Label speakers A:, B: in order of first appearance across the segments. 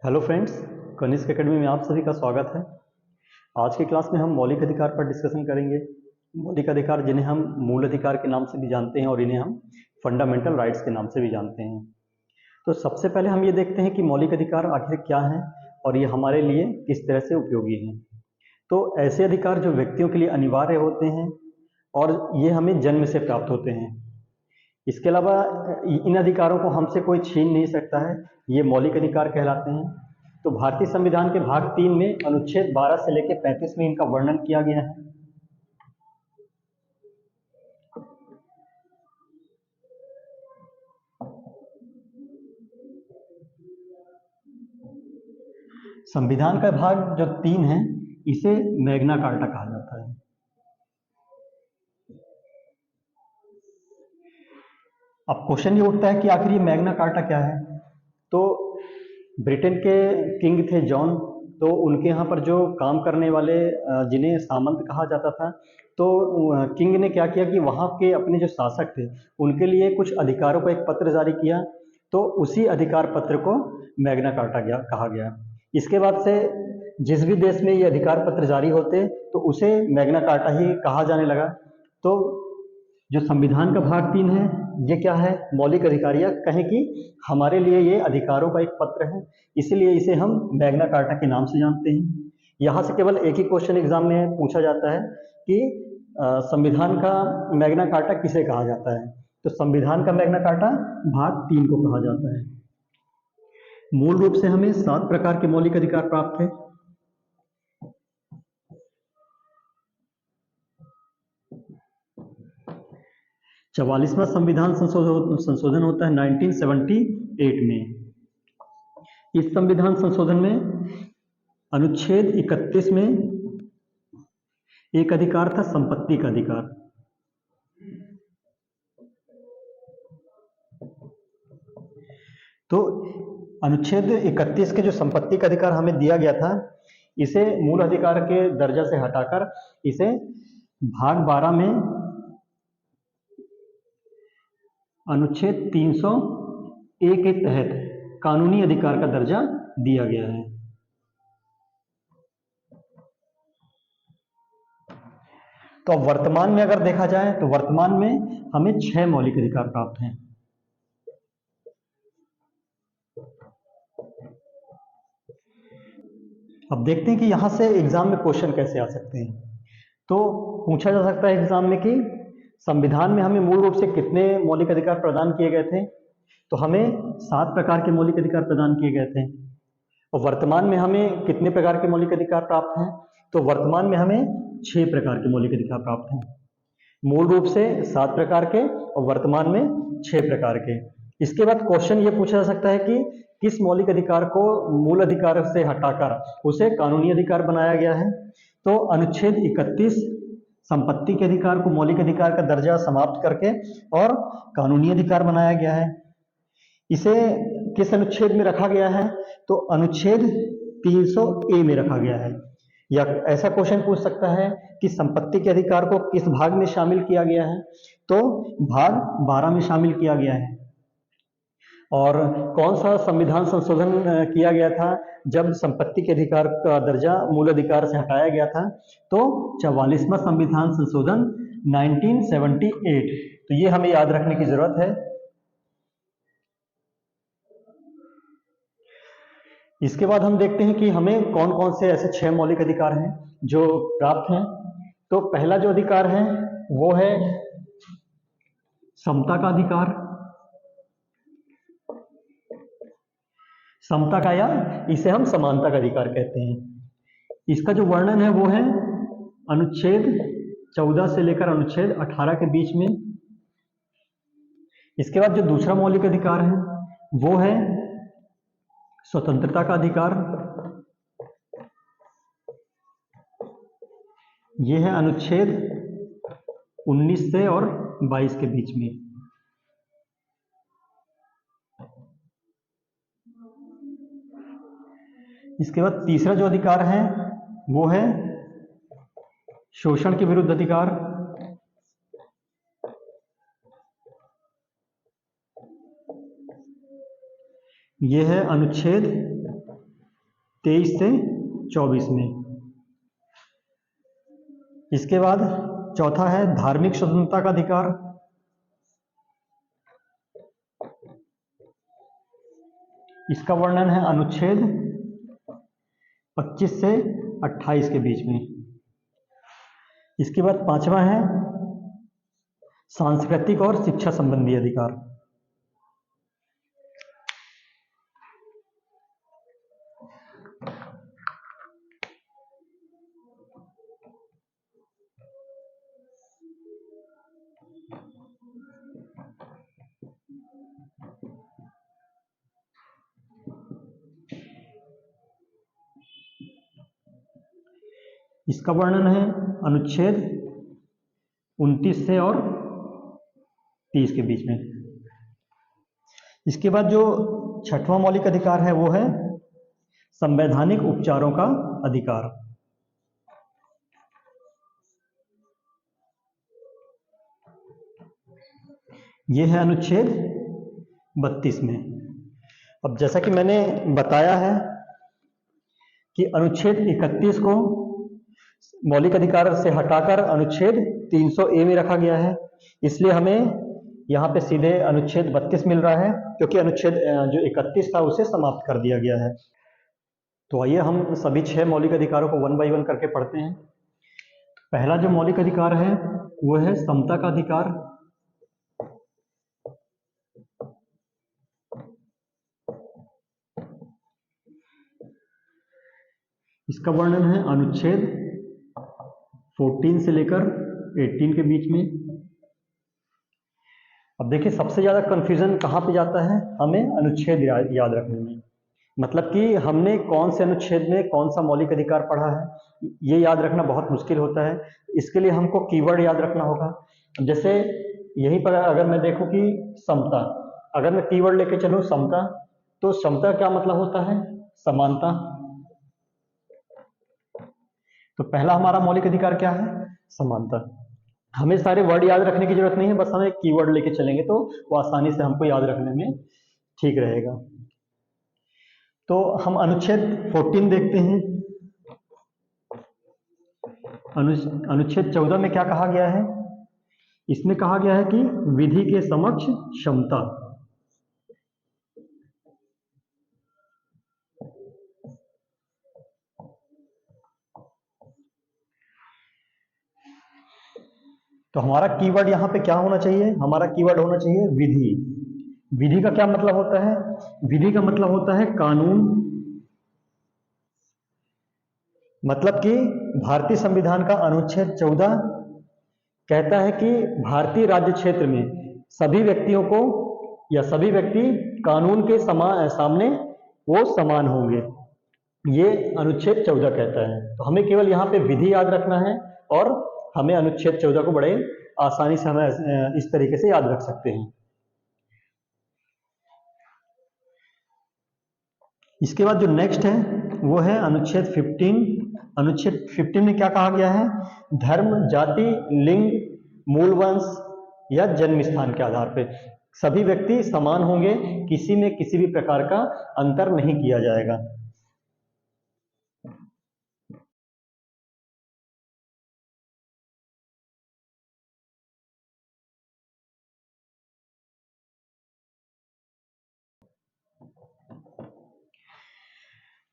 A: Hello friends, Kanishka academy में आप सभी का स्वागत है। आज की क्लास में हम मौलिक अधिकार पर डिस्कशन करेंगे। मौलिक अधिकार जिन्हें हम मूल अधिकार के नाम से भी जानते हैं और इन्हें हम फंडामेंटल राइट्स के नाम से भी जानते हैं। तो सबसे पहले हम ये देखते हैं कि मौलिक अधिकार आखिर क्या हैं और ये हमारे लिए किस तरह से उपयोगी हैं। तो ऐसे अधिकार जो व्यक्तियों के लिए अनिवार्य होते हैं और ये हमें जन्म से प्राप्त होते हैं। इसके अलावा इन अधिकारों को हमसे कोई छीन नहीं सकता है, ये मौलिक अधिकार कहलाते हैं। तो भारतीय संविधान के भाग 3 में अनुच्छेद 12 से लेकर 35 में इनका वर्णन किया गया है। संविधान का भाग जो 3 है इसे मैग्ना कार्टा कहा जाता है। अब क्वेश्चन ये उठता है कि आखिर ये मैग्ना कार्टा क्या है। तो ब्रिटेन के किंग थे जॉन, तो उनके यहाँ पर जो काम करने वाले जिन्हें सामंत कहा जाता था, तो किंग ने क्या किया कि वहाँ के अपने जो शासक थे उनके लिए कुछ अधिकारों का एक पत्र जारी किया। तो उसी अधिकार पत्र को मैग्ना कार्टा कहा गया। इसके बाद से जिस भी देश में ये अधिकार पत्र जारी होते तो उसे मैग्ना कार्टा ही कहा जाने लगा। तो जो संविधान का भाग 3 है ये क्या है, मौलिक अधिकार, या कहें कि हमारे लिए ये अधिकारों का एक पत्र है, इसीलिए इसे हम मैग्ना कार्टा के नाम से जानते हैं। यहाँ से केवल एक ही क्वेश्चन एग्जाम में पूछा जाता है कि संविधान का मैग्ना कार्टा किसे कहा जाता है। तो संविधान का मैग्ना कार्टा भाग 3 को कहा जाता है। मूल रूप से हमें 7 प्रकार के मौलिक अधिकार प्राप्त है। चवालीसवां संविधान संशोधन होता है 1978 में। इस संविधान संशोधन में अनुच्छेद 31 में एक अधिकार था, संपत्ति का अधिकार। तो अनुच्छेद 31 के जो संपत्ति का अधिकार हमें दिया गया था, इसे मूल अधिकार के दर्जा से हटाकर इसे भाग 12 में अनुच्छेद 301 के तहत कानूनी अधिकार का दर्जा दिया गया है। तो अब वर्तमान में अगर देखा जाए तो वर्तमान में हमें 6 मौलिक अधिकार प्राप्त हैं। अब देखते हैं कि यहां से एग्जाम में क्वेश्चन कैसे आ सकते हैं। तो पूछा जा सकता है एग्जाम में कि संविधान में हमें मूल रूप से कितने मौलिक अधिकार प्रदान किए गए थे। तो हमें 7 प्रकार के मौलिक अधिकार प्रदान किए गए थे। और वर्तमान में हमें कितने प्रकार के मौलिक अधिकार प्राप्त हैं। तो वर्तमान में हमें 6 प्रकार के मौलिक अधिकार प्राप्त हैं। मूल रूप से 7 प्रकार के और वर्तमान में 6 प्रकार के। इसके बाद क्वेश्चन ये पूछा जा सकता है कि किस मौलिक अधिकार को मूल अधिकार से हटाकर उसे कानूनी अधिकार बनाया गया है। तो अनुच्छेद 31 संपत्ति के अधिकार को मौलिक अधिकार का दर्जा समाप्त करके और कानूनी अधिकार बनाया गया है। इसे किस अनुच्छेद में रखा गया है, तो अनुच्छेद 300A में रखा गया है। या ऐसा क्वेश्चन पूछ सकता है कि संपत्ति के अधिकार को किस भाग में शामिल किया गया है, तो भाग 12 में शामिल किया गया है। और कौन सा संविधान संशोधन किया गया था जब संपत्ति के अधिकार का दर्जा मूल अधिकार से हटाया गया था, तो 44वां संविधान संशोधन 1978। तो ये हमें याद रखने की जरूरत है। इसके बाद हम देखते हैं कि हमें कौन कौन से ऐसे 6 मौलिक अधिकार हैं जो प्राप्त हैं। तो पहला जो अधिकार है वो है समता का अधिकार। समता का, या इसे हम समानता का अधिकार कहते हैं। इसका जो वर्णन है वो है अनुच्छेद 14 से लेकर अनुच्छेद 18 के बीच में। इसके बाद जो दूसरा मौलिक अधिकार है वो है स्वतंत्रता का अधिकार। ये है अनुच्छेद 19 से और 22 के बीच में। इसके बाद तीसरा जो अधिकार है वो है शोषण के विरुद्ध अधिकार। ये है अनुच्छेद 23 से 24 में। इसके बाद चौथा है धार्मिक स्वतंत्रता का अधिकार। इसका वर्णन है अनुच्छेद 25 से 28 के बीच में। इसके बाद पांचवा है सांस्कृतिक और शिक्षा संबंधी अधिकार। इसका वर्णन है अनुच्छेद 29 से और 30 के बीच में। इसके बाद जो छठवां मौलिक अधिकार है वो है संवैधानिक उपचारों का अधिकार। ये है अनुच्छेद 32 में। अब जैसा कि मैंने बताया है कि अनुच्छेद 31 को मौलिक अधिकार से हटाकर अनुच्छेद 300A में रखा गया है, इसलिए हमें यहाँ पे सीधे अनुच्छेद 32 मिल रहा है, क्योंकि अनुच्छेद जो 31 था उसे समाप्त कर दिया गया है। तो आइए हम सभी 6 मौलिक अधिकारों को वन बाय वन करके पढ़ते हैं। पहला जो मौलिक अधिकार है वो है समता का अधिकार। इसका वर्णन है अनुच्छेद 14 से लेकर 18 के बीच में। अब देखिए सबसे ज्यादा कंफ्यूजन कहाँ पे जाता है, हमें अनुच्छेद याद रखने में। मतलब कि हमने कौन से अनुच्छेद में कौन सा मौलिक अधिकार पढ़ा है, ये याद रखना बहुत मुश्किल होता है। इसके लिए हमको कीवर्ड याद रखना होगा। जैसे यहीं पर अगर मैं देखूं कि समता, अगर मैं कीवर्ड लेके चलूं समता, तो समता क्या मतलब होता है, समानता। तो पहला हमारा मौलिक अधिकार क्या है, समानता। हमें सारे वर्ड याद रखने की जरूरत नहीं है, बस हमें कीवर्ड लेके चलेंगे तो वो आसानी से हमको याद रखने में ठीक रहेगा। तो हम अनुच्छेद 14 देखते हैं। अनुच्छेद 14 में क्या कहा गया है, इसमें कहा गया है कि विधि के समक्ष क्षमता। तो हमारा कीवर्ड यहाँ पे क्या होना चाहिए, हमारा कीवर्ड होना चाहिए विधि। विधि का क्या मतलब होता है, विधि का मतलब होता है कानून। मतलब कि भारतीय संविधान का अनुच्छेद 14 कहता है कि भारतीय राज्य क्षेत्र में सभी व्यक्तियों को या सभी व्यक्ति कानून के सामने वो समान होंगे, ये अनुच्छेद 14 कहता है। तो हमें केवल यहाँ पे विधि याद रखना है और हमें अनुच्छेद 14 को बड़े आसानी से हमें इस तरीके से याद रख सकते हैं। इसके बाद जो नेक्स्ट है वो है अनुच्छेद 15। अनुच्छेद 15 में क्या कहा गया है, धर्म, जाति, लिंग, मूल वंश या जन्म स्थान के आधार पर सभी व्यक्ति समान होंगे, किसी में किसी भी प्रकार का अंतर नहीं किया जाएगा।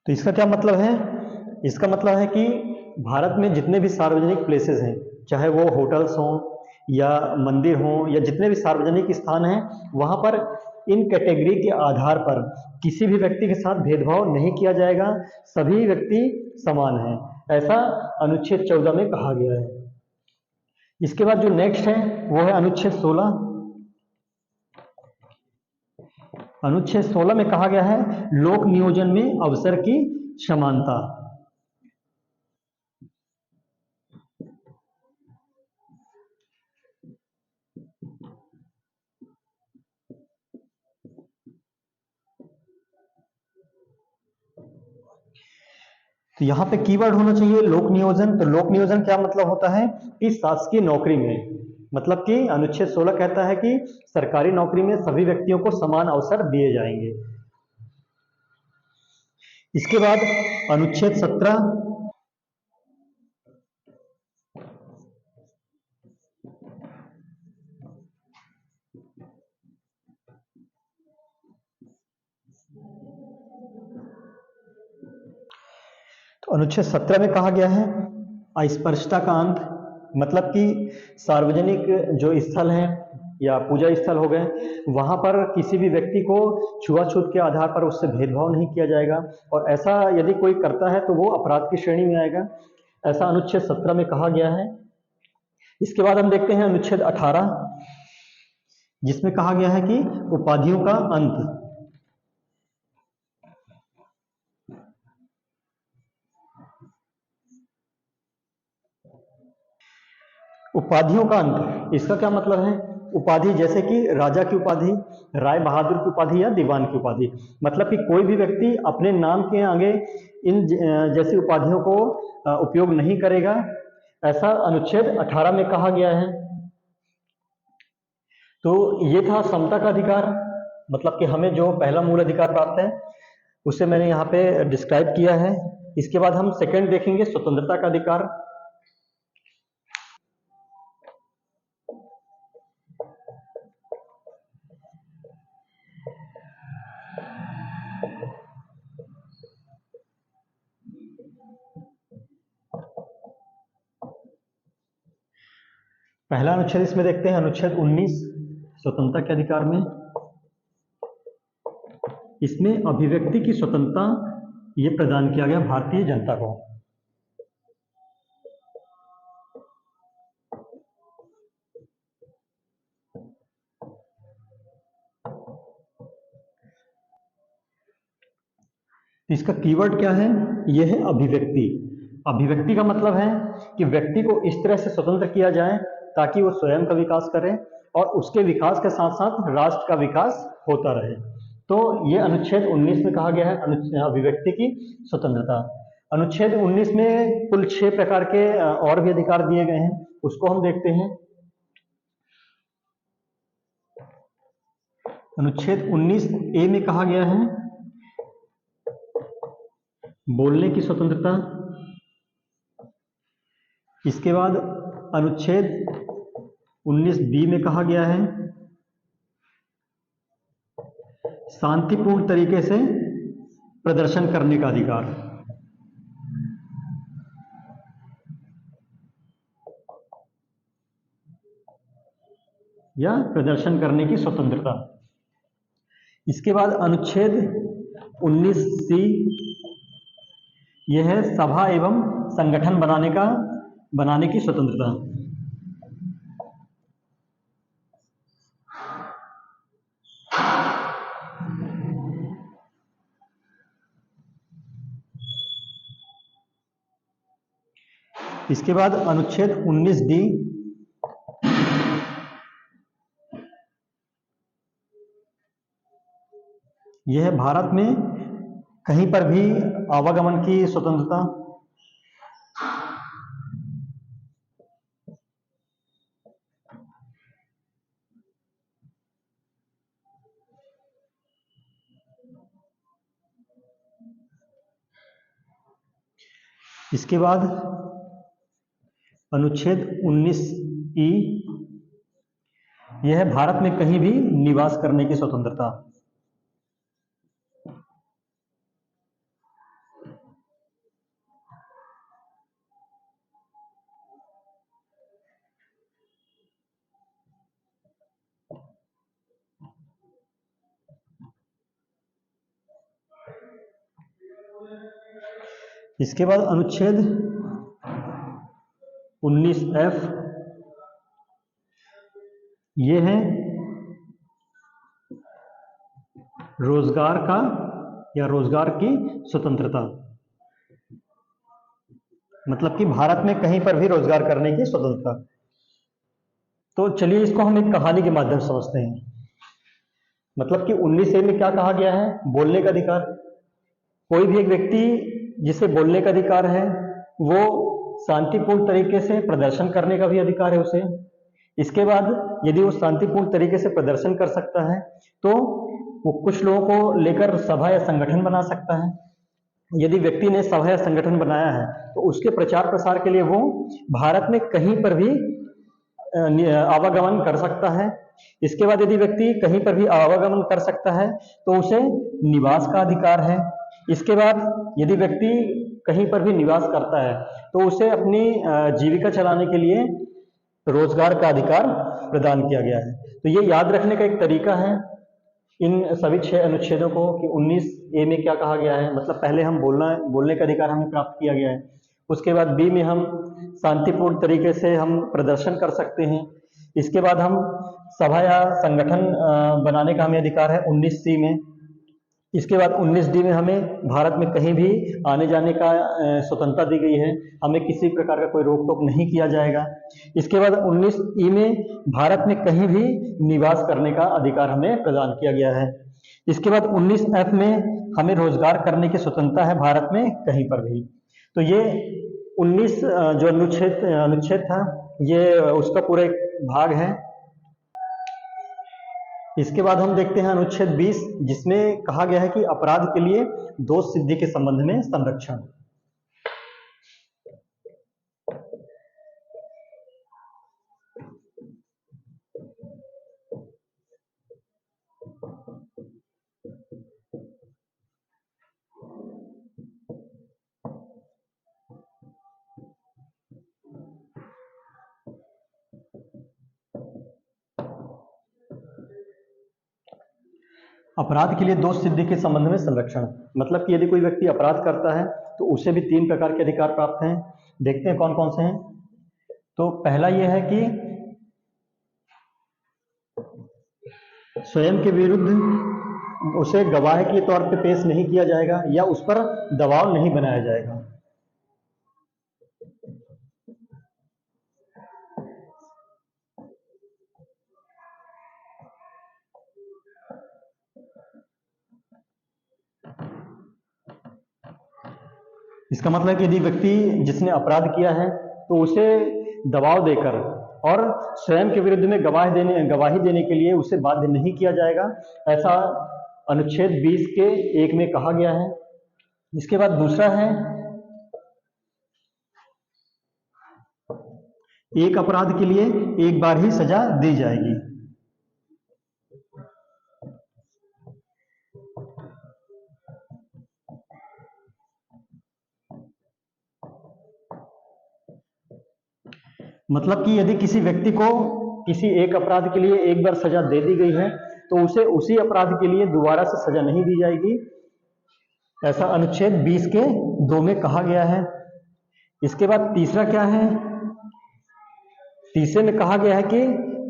A: तो इसका क्या मतलब है, इसका मतलब है कि भारत में जितने भी सार्वजनिक प्लेसेस हैं, चाहे वो होटल्स हों या मंदिर हों या जितने भी सार्वजनिक स्थान हैं, वहां पर इन कैटेगरी के आधार पर किसी भी व्यक्ति के साथ भेदभाव नहीं किया जाएगा, सभी व्यक्ति समान हैं, ऐसा अनुच्छेद 14 में कहा गया है। इसके बाद जो नेक्स्ट है वो है अनुच्छेद 16। अनुच्छेद 16 में कहा गया है लोक नियोजन में अवसर की समानता। तो यहाँ पे कीवर्ड होना चाहिए लोक नियोजन। तो लोक नियोजन क्या मतलब होता है कि शासकीय नौकरी में, मतलब कि अनुच्छेद 16 कहता है कि सरकारी नौकरी में सभी व्यक्तियों को समान अवसर दिए जाएंगे। इसके बाद अनुच्छेद 17, तो अनुच्छेद 17 में कहा गया है अस्पृश्यता का अंत, मतलब कि सार्वजनिक जो स्थल हैं या पूजा स्थल हो गए, वहां पर किसी भी व्यक्ति को छुआछूत के आधार पर उससे भेदभाव नहीं किया जाएगा, और ऐसा यदि कोई करता है तो वो अपराध की श्रेणी में आएगा, ऐसा अनुच्छेद 17 में कहा गया है। इसके बाद हम देखते हैं अनुच्छेद 18, जिसमें कहा गया है कि उपाधियों का अंत। उपाधियों का अंत, इसका क्या मतलब है? उपाधि जैसे कि राजा की उपाधि, राय बहादुर की उपाधि या दीवान की उपाधि, मतलब कि कोई भी व्यक्ति अपने नाम के आगे इन जैसी उपाधियों को उपयोग नहीं करेगा, ऐसा अनुच्छेद 18 में कहा गया है। तो ये था समता का अधिकार, मतलब कि हमें जो पहला मूल अधिकार प्राप्त है उसे मैंने यहाँ पे डिस्क्राइब किया है। इसके बाद हम सेकंड देखेंगे, स्वतंत्रता का अधिकार। पहला अनुच्छेद इसमें देखते हैं, अनुच्छेद 19 स्वतंत्रता के अधिकार में। इसमें अभिव्यक्ति की स्वतंत्रता ये प्रदान किया गया भारतीय जनता को। इसका कीवर्ड क्या है? यह है अभिव्यक्ति। अभिव्यक्ति का मतलब है कि व्यक्ति को इस तरह से स्वतंत्र किया जाए ताकि वो स्वयं का विकास करे और उसके विकास के साथ साथ राष्ट्र का विकास होता रहे। तो ये अनुच्छेद 19 में कहा गया है अभिव्यक्ति की स्वतंत्रता। अनुच्छेद 19 में कुल 6 प्रकार के और भी अधिकार दिए गए हैं, उसको हम देखते हैं। अनुच्छेद 19 ए में कहा गया है बोलने की स्वतंत्रता। इसके बाद अनुच्छेद 19 बी में कहा गया है शांतिपूर्ण तरीके से प्रदर्शन करने का अधिकार या प्रदर्शन करने की स्वतंत्रता। इसके बाद अनुच्छेद 19 सी, यह है सभा एवं संगठन बनाने की स्वतंत्रता। इसके बाद अनुच्छेद 19 डी, यह है भारत में कहीं पर भी आवागमन की स्वतंत्रता। इसके बाद अनुच्छेद 19 ई, यह है भारत में कहीं भी निवास करने की स्वतंत्रता। इसके बाद अनुच्छेद 19 एफ, ये है रोजगार का या रोजगार की स्वतंत्रता, मतलब कि भारत में कहीं पर भी रोजगार करने की स्वतंत्रता। तो चलिए इसको हम एक कहानी के माध्यम से समझते हैं। मतलब कि 19 ए में क्या कहा गया है? बोलने का अधिकार। कोई भी एक व्यक्ति जिसे बोलने का अधिकार है वो शांतिपूर्ण तरीके से प्रदर्शन करने का भी अधिकार है उसे। इसके बाद यदि वो शांतिपूर्ण तरीके से प्रदर्शन कर सकता है तो वो कुछ लोगों को लेकर सभा या संगठन बना सकता है। यदि व्यक्ति ने सभा या संगठन बनाया है तो उसके प्रचार प्रसार के लिए वो भारत में कहीं पर भी आवागमन कर सकता है। इसके बाद यदि व्यक्ति कहीं पर भी आवागमन कर सकता है तो उसे निवास का अधिकार है। इसके बाद यदि व्यक्ति कहीं पर भी निवास करता है तो उसे अपनी जीविका चलाने के लिए रोजगार का अधिकार प्रदान किया गया है। तो ये याद रखने का एक तरीका है इन सभी 6 अनुच्छेदों को कि 19A में क्या कहा गया है, मतलब पहले हम बोलने का अधिकार हमें प्राप्त किया गया है। उसके बाद बी में हम शांतिपूर्ण तरीके से हम प्रदर्शन कर सकते हैं। इसके बाद हम सभा या संगठन बनाने का हमें अधिकार है 19C में। इसके बाद 19D में हमें भारत में कहीं भी आने जाने का स्वतंत्रता दी गई है, हमें किसी प्रकार का कोई रोक टोक नहीं किया जाएगा। इसके बाद 19E में भारत में कहीं भी निवास करने का अधिकार हमें प्रदान किया गया है। इसके बाद 19F में हमें रोजगार करने की स्वतंत्रता है भारत में कहीं पर भी। तो ये 19 जो अनुच्छेद था ये उसका पूरा एक भाग है। इसके बाद हम देखते हैं अनुच्छेद 20 जिसमें कहा गया है कि अपराध के लिए दोष सिद्धि के संबंध में संरक्षण। अपराध के लिए दोष सिद्धि के संबंध में संरक्षण मतलब कि यदि कोई व्यक्ति अपराध करता है तो उसे भी 3 प्रकार के अधिकार प्राप्त हैं। देखते हैं कौन कौन से हैं। तो पहला यह है कि स्वयं के विरुद्ध उसे गवाह के तौर पे पेश नहीं किया जाएगा या उस पर दबाव नहीं बनाया जाएगा। इसका मतलब है कि यदि व्यक्ति जिसने अपराध किया है तो उसे दबाव देकर और स्वयं के विरुद्ध में गवाही देने के लिए उसे बाध्य नहीं किया जाएगा, ऐसा अनुच्छेद 20 के 1 में कहा गया है। इसके बाद दूसरा है एक अपराध के लिए एक बार ही सजा दी जाएगी। मतलब कि यदि किसी व्यक्ति को किसी एक अपराध के लिए एक बार सजा दे दी गई है तो उसे उसी अपराध के लिए दोबारा से सजा नहीं दी जाएगी, ऐसा अनुच्छेद 20 के 2 में कहा गया है। इसके बाद तीसरा क्या है, तीसरे में कहा गया है कि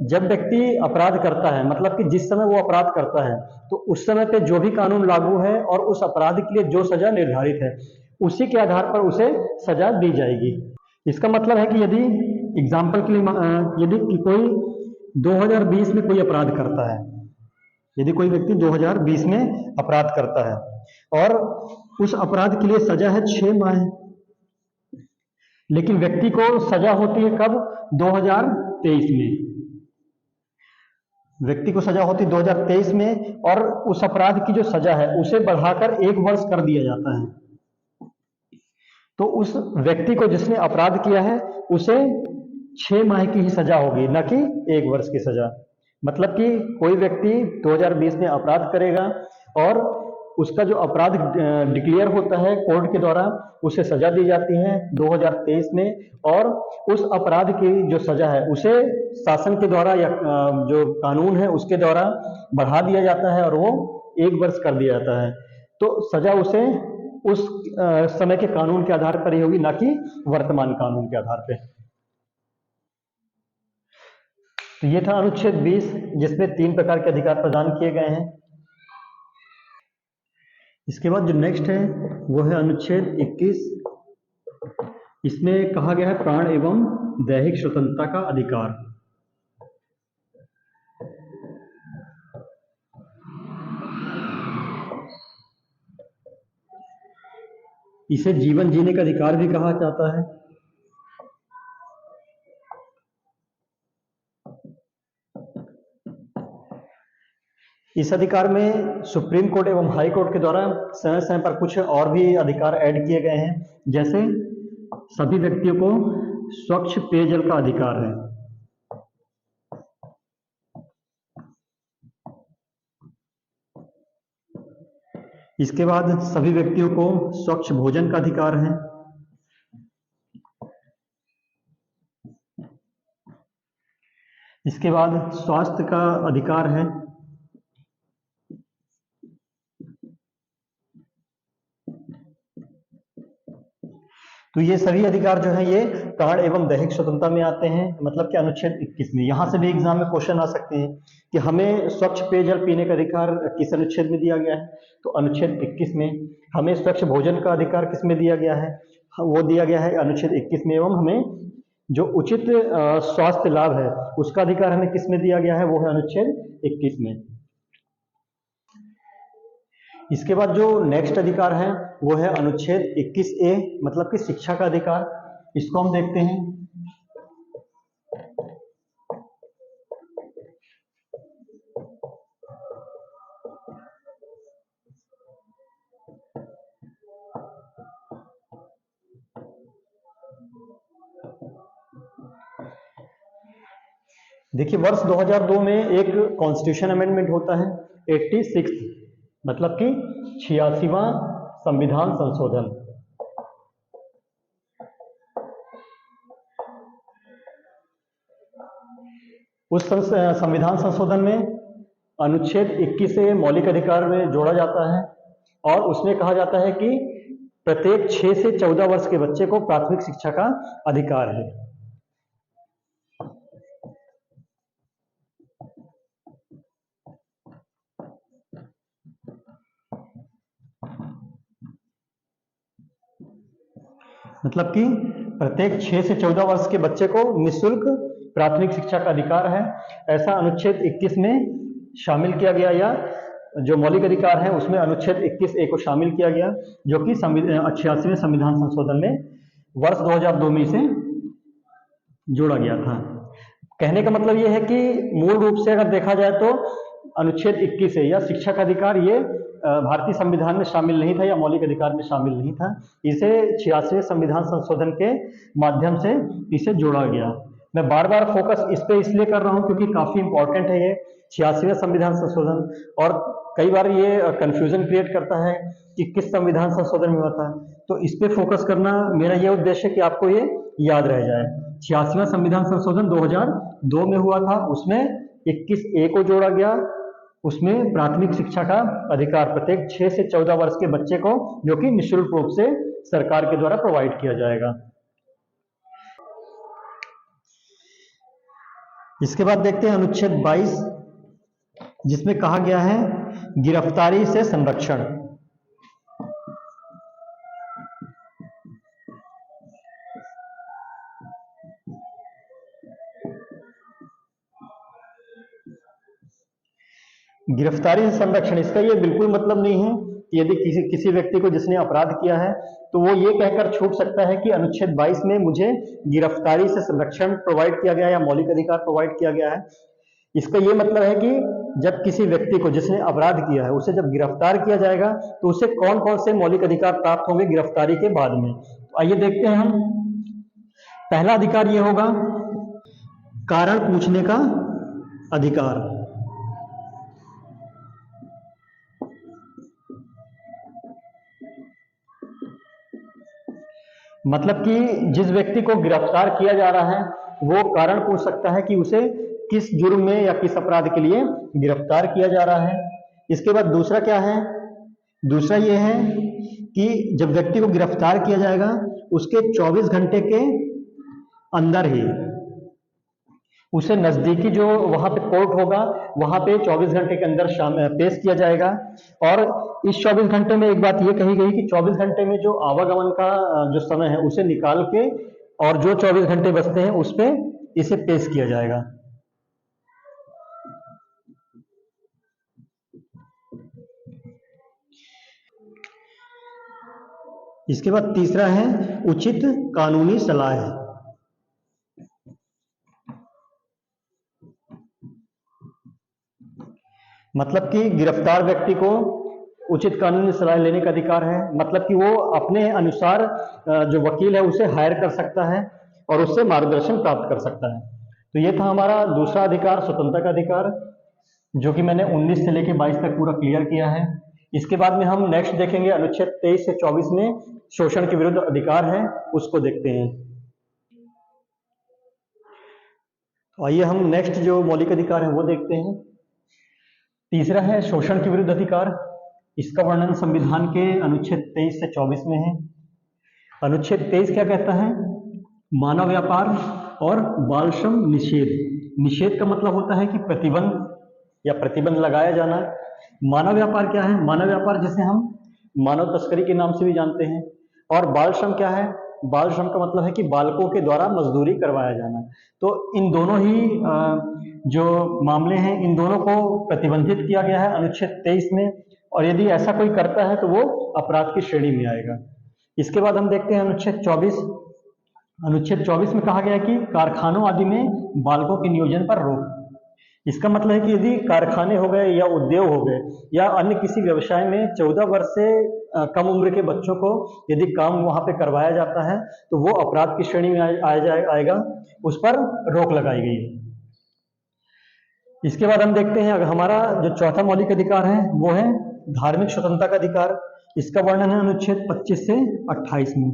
A: जब व्यक्ति अपराध करता है मतलब कि जिस समय वो अपराध करता है तो उस समय पे जो भी कानून लागू है और उस अपराध के लिए जो सजा निर्धारित है उसी के आधार पर उसे सजा दी जाएगी। इसका मतलब है कि यदि एग्जाम्पल के लिए यदि कोई 2020 में कोई अपराध करता है, यदि कोई व्यक्ति 2020 में अपराध करता है और उस अपराध के लिए सजा है 6 माह, लेकिन व्यक्ति को सजा होती है कब, 2023 में। व्यक्ति को सजा होती है 2023 में और उस अपराध की जो सजा है उसे बढ़ाकर 1 वर्ष कर दिया जाता है। तो उस व्यक्ति को जिसने अपराध किया है उसे 6 माह की ही सजा होगी, न कि 1 वर्ष की सजा। मतलब कि कोई व्यक्ति 2020 में अपराध करेगा और उसका जो अपराध डिक्लेयर होता है कोर्ट के द्वारा उसे सजा दी जाती है 2023 में, और उस अपराध की जो सजा है उसे शासन के द्वारा या जो कानून है उसके द्वारा बढ़ा दिया जाता है और वो 1 वर्ष कर दिया जाता है। तो सजा उसे उस समय के कानून के आधार पर ही होगी, ना कि वर्तमान कानून के आधार पर। तो ये था अनुच्छेद 20 जिसमें 3 प्रकार के अधिकार प्रदान किए गए हैं। इसके बाद जो नेक्स्ट है वो है अनुच्छेद 21। इसमें कहा गया है प्राण एवं दैहिक स्वतंत्रता का अधिकार। इसे जीवन जीने का अधिकार भी कहा जाता है। इस अधिकार में सुप्रीम कोर्ट एवं हाई कोर्ट के द्वारा समय समय पर कुछ और भी अधिकार ऐड किए गए हैं, जैसे सभी व्यक्तियों को स्वच्छ पेयजल का अधिकार है। इसके बाद सभी व्यक्तियों को स्वच्छ भोजन का अधिकार है। इसके बाद स्वास्थ्य का अधिकार है। तो ये सभी अधिकार जो है ये प्राण एवं दैहिक स्वतंत्रता में आते हैं, मतलब कि अनुच्छेद 21 में। यहां से भी एग्जाम में क्वेश्चन आ सकते हैं कि हमें स्वच्छ पेयजल पीने का अधिकार किस अनुच्छेद में दिया गया है, तो अनुच्छेद 21 में। हमें स्वच्छ भोजन का अधिकार किस में दिया गया है, वो दिया गया है अनुच्छेद 21 में। एवं हमें जो उचित स्वास्थ्य लाभ है उसका अधिकार हमें किस में दिया गया है, वो है अनुच्छेद 21 में। इसके बाद जो नेक्स्ट अधिकार है वो है अनुच्छेद 21A, मतलब कि शिक्षा का अधिकार। इसको हम देखते हैं। देखिए, वर्ष 2002 में एक कॉन्स्टिट्यूशन अमेंडमेंट होता है, 86, मतलब कि 86वां संविधान संशोधन। उस संविधान संशोधन में अनुच्छेद 21 से मौलिक अधिकार में जोड़ा जाता है और उसमें कहा जाता है कि प्रत्येक 6 से 14 वर्ष के बच्चे को प्राथमिक शिक्षा का अधिकार है। मतलब कि प्रत्येक 6 से 14 वर्ष के बच्चे को निःशुल्क प्राथमिक शिक्षा का अधिकार है, ऐसा अनुच्छेद 21 में शामिल किया गया, या जो मौलिक अधिकार है उसमें अनुच्छेद 21A को शामिल किया गया, जो कि 86वें संविधान संशोधन में वर्ष 2002 में इसे जोड़ा गया था। कहने का मतलब यह है कि मूल रूप से अगर देखा जाए तो अनुच्छेद 21 है या शिक्षा का अधिकार ये भारतीय संविधान में शामिल नहीं था या मौलिक अधिकार में शामिल नहीं था। इसे 86वें संविधान संशोधन के माध्यम से इसे जोड़ा गया। मैं बार बार फोकस इस पे इसलिए कर रहा हूं क्योंकि काफी इंपॉर्टेंट है ये 86वें संविधान संशोधन, और कई बार ये कंफ्यूजन क्रिएट करता है कि किस संविधान संशोधन में हुआ था। तो इस पे फोकस करना मेरा ये उद्देश्य है कि आपको ये याद रह जाए। 86वां संविधान संशोधन 2002 में हुआ था, उसमें 21A को जोड़ा गया, उसमें प्राथमिक शिक्षा का अधिकार प्रत्येक 6 से 14 वर्ष के बच्चे को, जो कि निःशुल्क रूप से सरकार के द्वारा प्रोवाइड किया जाएगा। इसके बाद देखते हैं अनुच्छेद 22, जिसमें कहा गया है गिरफ्तारी से संरक्षण। गिरफ्तारी से संरक्षण, इसका ये बिल्कुल मतलब नहीं है कि यदि किसी व्यक्ति को जिसने अपराध किया है तो वो ये कहकर छूट सकता है कि अनुच्छेद 22 में मुझे गिरफ्तारी से संरक्षण प्रोवाइड किया गया या मौलिक अधिकार प्रोवाइड किया गया है। इसका ये मतलब है कि जब किसी व्यक्ति को जिसने अपराध किया है उसे जब गिरफ्तार किया जाएगा तो उसे कौन कौन से मौलिक अधिकार प्राप्त होंगे गिरफ्तारी के बाद में। तो आइए देखते हैं हम। पहला अधिकार ये होगा कारण पूछने का अधिकार। मतलब कि जिस व्यक्ति को गिरफ्तार किया जा रहा है वो कारण पूछ सकता है कि उसे किस जुर्म में या किस अपराध के लिए गिरफ्तार किया जा रहा है। इसके बाद दूसरा क्या है, दूसरा ये है कि जब व्यक्ति को गिरफ्तार किया जाएगा उसके 24 घंटे के अंदर ही उसे नजदीकी जो वहां पे कोर्ट होगा वहां पे 24 घंटे के अंदर पेश किया जाएगा। और इस 24 घंटे में एक बात ये कही गई कि 24 घंटे में जो आवागमन का जो समय है उसे निकाल के और जो 24 घंटे बचते हैं उस पे इसे पेश किया जाएगा। इसके बाद तीसरा है उचित कानूनी सलाह। मतलब कि गिरफ्तार व्यक्ति को उचित कानूनी सलाह लेने का अधिकार है, मतलब कि वो अपने अनुसार जो वकील है उसे हायर कर सकता है और उससे मार्गदर्शन प्राप्त कर सकता है। तो ये था हमारा दूसरा अधिकार, स्वतंत्रता का अधिकार, जो कि मैंने 19 से लेकर 22 तक पूरा क्लियर किया है। इसके बाद में हम नेक्स्ट देखेंगे अनुच्छेद 23 से 24 में शोषण के विरुद्ध अधिकार है, उसको देखते हैं। तो आइए हम नेक्स्ट जो मौलिक अधिकार है वो देखते हैं। तीसरा है शोषण के विरुद्ध अधिकार। इसका वर्णन संविधान के अनुच्छेद 23 से 24 में है। अनुच्छेद 23 क्या कहता है? मानव व्यापार और बाल श्रम निषेध। निषेध का मतलब होता है कि प्रतिबंध या प्रतिबंध लगाया जाना। मानव व्यापार क्या है? मानव व्यापार जिसे हम मानव तस्करी के नाम से भी जानते हैं। और बाल श्रम क्या है? बाल श्रम का मतलब है कि बालकों के द्वारा मजदूरी करवाया जाना। तो इन दोनों ही जो मामले हैं, इन दोनों को प्रतिबंधित किया गया है अनुच्छेद 23 में, और यदि ऐसा कोई करता है तो वो अपराध की श्रेणी में आएगा। इसके बाद हम देखते हैं अनुच्छेद 24। अनुच्छेद 24 में कहा गया है कि कारखानों आदि में बालकों के नियोजन पर रोक। इसका मतलब है कि यदि कारखाने हो गए या उद्योग हो गए या अन्य किसी व्यवसाय में 14 वर्ष से कम उम्र के बच्चों को यदि काम वहां पे करवाया जाता है तो वो अपराध की श्रेणी में आएगा, उस पर रोक लगाई गई है। इसके बाद हम देखते हैं अगर हमारा जो चौथा मौलिक अधिकार है वो है धार्मिक स्वतंत्रता का अधिकार। इसका वर्णन है अनुच्छेद 25 से 28 में।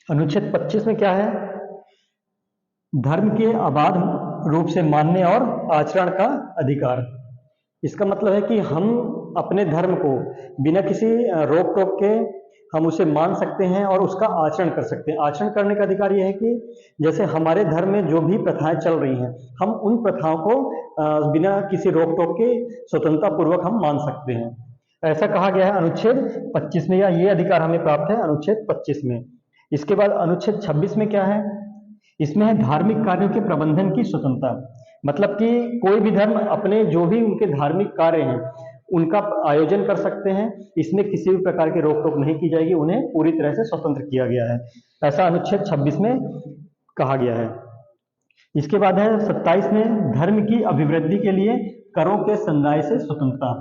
A: अनुच्छेद 25 में क्या है? धर्म के अबाध रूप से मानने और आचरण का अधिकार। इसका मतलब है कि हम अपने धर्म को बिना किसी रोक टोक के हम उसे मान सकते हैं और उसका आचरण कर सकते हैं। आचरण करने का अधिकार यह है कि जैसे हमारे धर्म में जो भी प्रथाएं चल रही हैं, हम उन प्रथाओं को बिना किसी रोक टोक के स्वतंत्रता पूर्वक हम मान सकते हैं। ऐसा कहा गया है अनुच्छेद 25 में, या ये अधिकार हमें प्राप्त है अनुच्छेद 25 में। इसके बाद अनुच्छेद 26 में क्या है? इसमें है धार्मिक कार्यों के प्रबंधन की स्वतंत्रता। मतलब कि कोई भी धर्म अपने जो भी उनके धार्मिक कार्य हैं उनका आयोजन कर सकते हैं, इसमें किसी भी प्रकार की रोक टोक नहीं की जाएगी, उन्हें पूरी तरह से स्वतंत्र किया गया है। ऐसा अनुच्छेद 26 में कहा गया है। इसके बाद है 27 में धर्म की अभिवृद्धि के लिए करों के संदाय से स्वतंत्रता।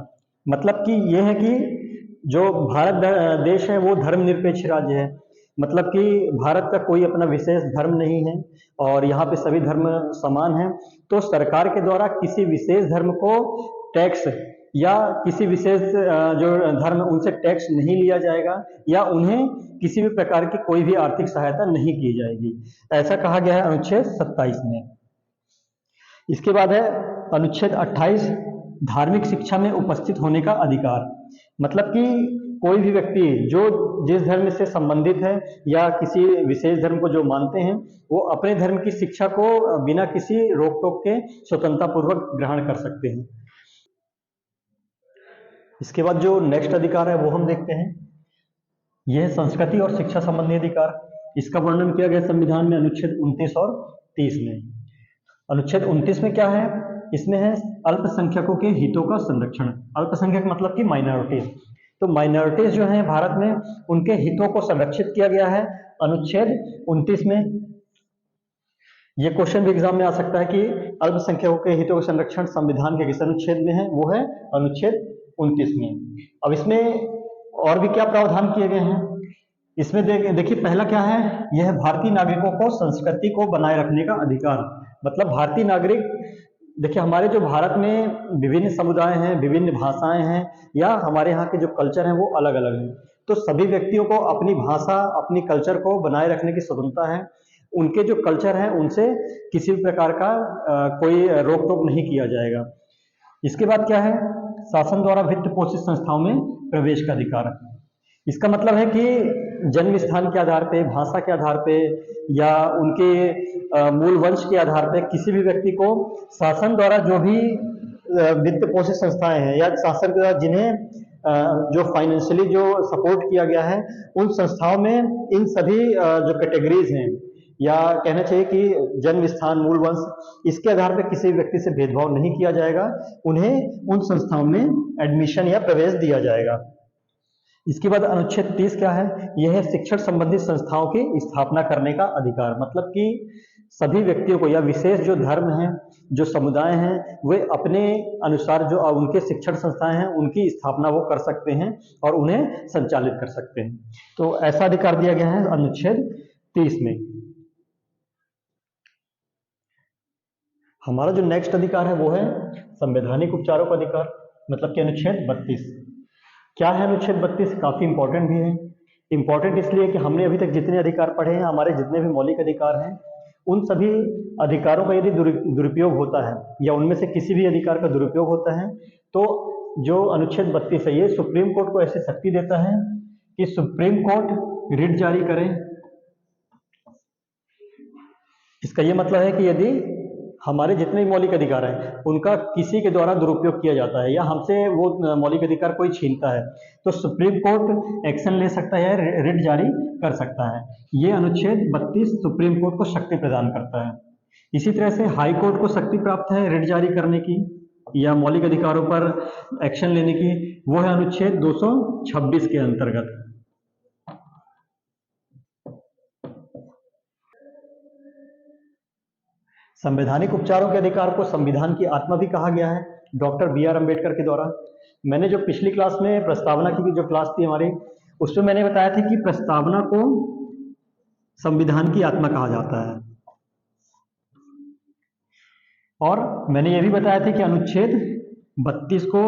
A: मतलब कि यह है कि जो भारत देश है वो धर्मनिरपेक्ष राज्य है, मतलब कि भारत का कोई अपना विशेष धर्म नहीं है और यहाँ पे सभी धर्म समान हैं। तो सरकार के द्वारा किसी विशेष धर्म को टैक्स या किसी विशेष जो धर्म उनसे टैक्स नहीं लिया जाएगा या उन्हें किसी भी प्रकार की कोई भी आर्थिक सहायता नहीं की जाएगी। ऐसा कहा गया है अनुच्छेद 27 में। इसके बाद है अनुच्छेद 28 धार्मिक शिक्षा में उपस्थित होने का अधिकार। मतलब कि कोई भी व्यक्ति जो जिस धर्म से संबंधित है या किसी विशेष धर्म को जो मानते हैं वो अपने धर्म की शिक्षा को बिना किसी रोक टोक के स्वतंत्रता पूर्वक ग्रहण कर सकते हैं। इसके बाद जो नेक्स्ट अधिकार है वो हम देखते हैं, यह है संस्कृति और शिक्षा संबंधी अधिकार। इसका वर्णन किया गया संविधान में अनुच्छेद 29 और 30 में। अनुच्छेद 29 में क्या है? इसमें है अल्पसंख्यकों के हितों का संरक्षण। अल्पसंख्यक मतलब कि माइनॉरिटीज। तो माइनॉरिटीज जो हैं भारत में, उनके हितों को संरक्षित किया गया है अनुच्छेद 29 में। यह क्वेश्चन भी एग्जाम में आ सकता है कि अल्पसंख्यकों के हितों का संरक्षण संविधान के किस अनुच्छेद में है? वो है अनुच्छेद 29 में। अब इसमें और भी क्या प्रावधान किए गए हैं? इसमें देखिए पहला क्या है? यह है भारतीय नागरिकों को संस्कृति को बनाए रखने का अधिकार। मतलब भारतीय नागरिक, देखिए हमारे जो भारत में विभिन्न समुदाय हैं, विभिन्न भाषाएं हैं या हमारे यहाँ के जो कल्चर हैं वो अलग अलग हैं। तो सभी व्यक्तियों को अपनी भाषा, अपनी कल्चर को बनाए रखने की स्वतंत्रता है। उनके जो कल्चर है उनसे किसी भी प्रकार का कोई रोक टोक नहीं किया जाएगा। इसके बाद क्या है? शासन द्वारा वित्त पोषित संस्थाओं में प्रवेश का अधिकार। इसका मतलब है कि जन्म स्थान के आधार पे, भाषा के आधार पे या उनके मूल वंश के आधार पे किसी भी व्यक्ति को शासन द्वारा जो भी वित्त पोषित संस्थाएं हैं या शासन द्वारा जिन्हें जो फाइनेंशियली जो सपोर्ट किया गया है उन संस्थाओं में इन सभी जो कैटेगरीज हैं या कहना चाहिए कि जन्म स्थान, मूल वंश, इसके आधार पर किसी व्यक्ति से भेदभाव नहीं किया जाएगा। उन्हें उन संस्थाओं में एडमिशन या प्रवेश दिया जाएगा। इसके बाद अनुच्छेद 30 क्या है? यह है शिक्षण संबंधित संस्थाओं की स्थापना करने का अधिकार। मतलब कि सभी व्यक्तियों को या विशेष जो धर्म हैं, जो समुदाय हैं, वे अपने अनुसार जो उनके शिक्षण संस्थाएं हैं उनकी स्थापना वो कर सकते हैं और उन्हें संचालित कर सकते हैं। तो ऐसा अधिकार दिया गया है अनुच्छेद 30 में। हमारा जो नेक्स्ट अधिकार है वो है संवैधानिक उपचारों का अधिकार, मतलब कि अनुच्छेद 32। क्या है अनुच्छेद 32? काफी इंपॉर्टेंट भी है। इंपॉर्टेंट इसलिए कि हमने अभी तक जितने अधिकार पढ़े हैं, हमारे जितने भी मौलिक अधिकार हैं, उन सभी अधिकारों का यदि दुरुपयोग होता है या उनमें से किसी भी अधिकार का दुरुपयोग होता है, तो जो अनुच्छेद 32 है ये सुप्रीम कोर्ट को ऐसी शक्ति देता है कि सुप्रीम कोर्ट रिट जारी करे। इसका ये मतलब है कि यदि हमारे जितने भी मौलिक अधिकार हैं उनका किसी के द्वारा दुरुपयोग किया जाता है या हमसे वो मौलिक अधिकार कोई छीनता है, तो सुप्रीम कोर्ट एक्शन ले सकता है, रिट जारी कर सकता है। ये अनुच्छेद 32 सुप्रीम कोर्ट को शक्ति प्रदान करता है। इसी तरह से हाई कोर्ट को शक्ति प्राप्त है रिट जारी करने की या मौलिक अधिकारों पर एक्शन लेने की, वो है अनुच्छेद 226 के अंतर्गत। संवैधानिक उपचारों के अधिकार को संविधान की आत्मा भी कहा गया है डॉक्टर बी आर अम्बेडकर के द्वारा। मैंने जो पिछली क्लास में प्रस्तावना की जो क्लास थी हमारी, उसमें मैंने बताया था कि प्रस्तावना को संविधान की आत्मा कहा जाता है। और मैंने ये भी बताया था कि अनुच्छेद 32 को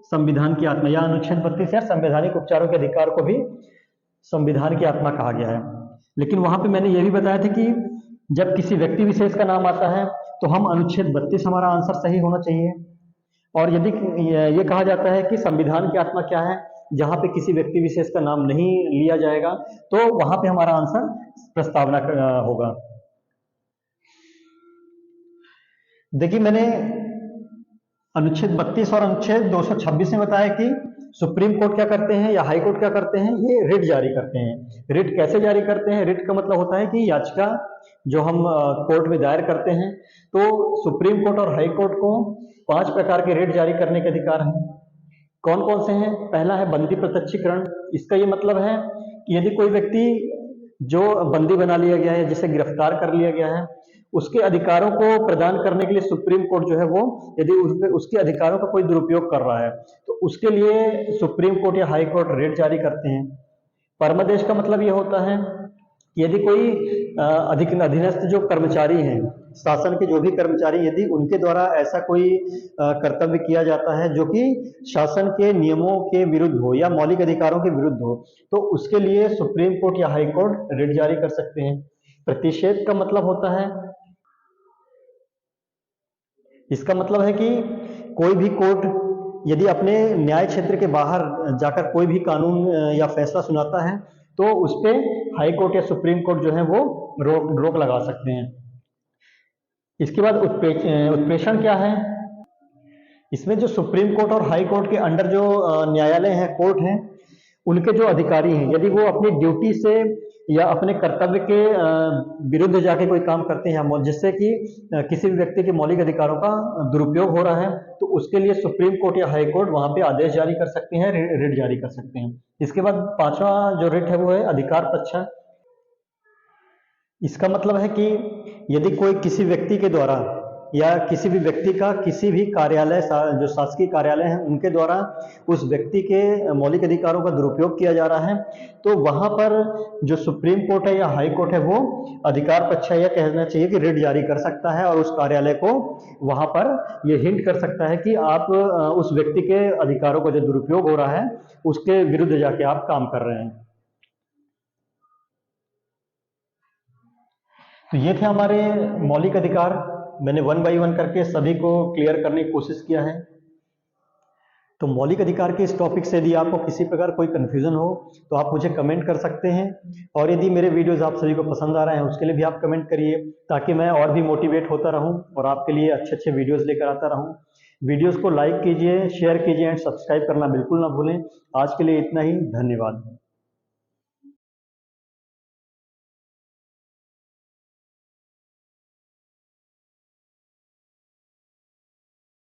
A: संविधान की आत्मा या अनुच्छेद 32 या संवैधानिक उपचारों के अधिकार को भी संविधान की आत्मा कहा गया है। लेकिन वहां पे मैंने ये भी बताया था कि जब किसी व्यक्ति विशेष का नाम आता है तो हम अनुच्छेद 32 हमारा आंसर सही होना चाहिए। और यदि ये कहा जाता है कि संविधान की आत्मा क्या है, जहां पे किसी व्यक्ति विशेष का नाम नहीं लिया जाएगा, तो वहां पे हमारा आंसर प्रस्तावना होगा। देखिए, मैंने अनुच्छेद 32 और अनुच्छेद 226 में बताया कि सुप्रीम कोर्ट क्या करते हैं या हाई कोर्ट क्या करते हैं, ये रिट जारी करते हैं। रिट कैसे जारी करते हैं? रिट का मतलब होता है कि याचिका जो हम कोर्ट में दायर करते हैं, तो सुप्रीम कोर्ट और हाई कोर्ट को 5 प्रकार के रिट जारी करने के अधिकार हैं। कौन कौन से हैं? पहला है बंदी प्रत्यक्षीकरण। इसका ये मतलब है कि यदि कोई व्यक्ति जो बंदी बना लिया गया है, जिसे गिरफ्तार कर लिया गया है, उसके अधिकारों को प्रदान करने के लिए सुप्रीम कोर्ट जो है वो यदि उसके अधिकारों का कोई दुरुपयोग कर रहा है तो उसके लिए सुप्रीम कोर्ट या हाई कोर्ट रिट जारी करते हैं। परमादेश का मतलब ये होता है कि यदि कोई अधीनस्थ जो कर्मचारी हैं, शासन के जो भी कर्मचारी, यदि उनके द्वारा ऐसा कोई कर्तव्य किया जाता है जो कि शासन के नियमों के विरुद्ध हो या मौलिक अधिकारों के विरुद्ध हो, तो उसके लिए सुप्रीम कोर्ट या हाई कोर्ट रिट जारी कर सकते हैं। प्रतिषेध का मतलब होता है, इसका मतलब है कि कोई भी कोर्ट यदि अपने न्याय क्षेत्र के बाहर जाकर कोई भी कानून या फैसला सुनाता है तो उस पे हाई कोर्ट या सुप्रीम कोर्ट जो है वो रोक लगा सकते हैं। इसके बाद उत्प्रेषण क्या है? इसमें जो सुप्रीम कोर्ट और हाई कोर्ट के अंडर जो न्यायालय हैं, कोर्ट हैं, उनके जो अधिकारी हैं, यदि वो अपनी ड्यूटी से या अपने कर्तव्य के विरुद्ध जाके कोई काम करते हैं जिससे कि किसी भी व्यक्ति के मौलिक अधिकारों का दुरुपयोग हो रहा है, तो उसके लिए सुप्रीम कोर्ट या हाई कोर्ट वहां पे आदेश जारी कर सकते हैं, रिट जारी कर सकते हैं। इसके बाद 5वां जो रिट है वो है अधिकार परीक्षण। इसका मतलब है कि यदि कोई किसी व्यक्ति के द्वारा या किसी भी व्यक्ति का किसी भी कार्यालय, जो शासकीय कार्यालय हैं, उनके द्वारा उस व्यक्ति के मौलिक अधिकारों का दुरुपयोग किया जा रहा है, तो वहां पर जो सुप्रीम कोर्ट है या हाई कोर्ट है वो अधिकार पक्ष या कहना चाहिए कि रिट जारी कर सकता है और उस कार्यालय को वहां पर ये हिंट कर सकता है कि आप उस व्यक्ति के अधिकारों का जो दुरुपयोग हो रहा है उसके विरुद्ध जाके आप काम कर रहे हैं। तो ये थे हमारे मौलिक अधिकार। मैंने 1 बाय 1 करके सभी को क्लियर करने की कोशिश किया है। तो मौलिक अधिकार के इस टॉपिक से यदि आपको किसी प्रकार कोई कन्फ्यूजन हो तो आप मुझे कमेंट कर सकते हैं, और यदि मेरे वीडियोस आप सभी को पसंद आ रहे हैं उसके लिए भी आप कमेंट करिए, ताकि मैं और भी मोटिवेट होता रहूं और आपके लिए अच्छे अच्छे वीडियोस लेकर आता रहूं। वीडियोस को लाइक कीजिए, शेयर कीजिए एंड सब्सक्राइब करना बिल्कुल ना भूलें। आज के लिए इतना ही, धन्यवाद।